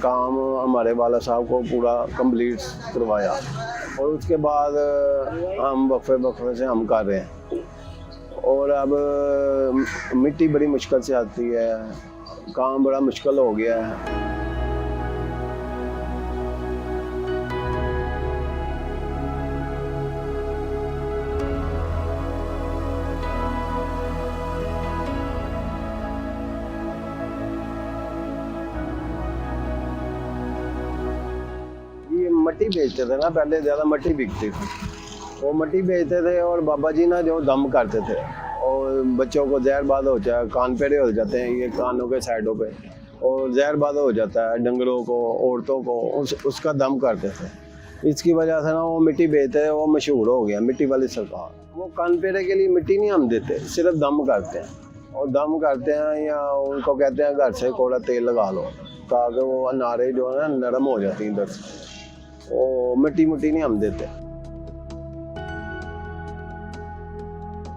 काम हमारे वाला साहब को पूरा कंप्लीट करवाया और उसके बाद हम वक्फे से हम कर रहे हैं। और अब मिट्टी बड़ी मुश्किल से आती है, काम बड़ा मुश्किल हो गया है। ये मट्टी बेचते थे ना, पहले ज़्यादा मट्टी बिकती थी, वो मट्टी बेचते थे और बाबा जी ना जो दम करते थे और बच्चों को जहरबाद हो जाए, कान पेड़े हो जाते हैं ये कानों के साइडों पे, और जहरबाद हो जाता है डंगरों को, औरतों को, उसका दम करते थे। इसकी वजह से ना वो मिट्टी बेचते थे, वो मशहूर हो गया मिट्टी वाली सरकार। वो कान पेड़े के लिए मिट्टी नहीं हम देते, सिर्फ दम करते हैं, और दम करते हैं या उनको कहते हैं घर से थोड़ा तेल लगा लो ताकि वो अनारे जो है ना नरम हो जाती हैं इधर से। वो मिट्टी नहीं हम देते।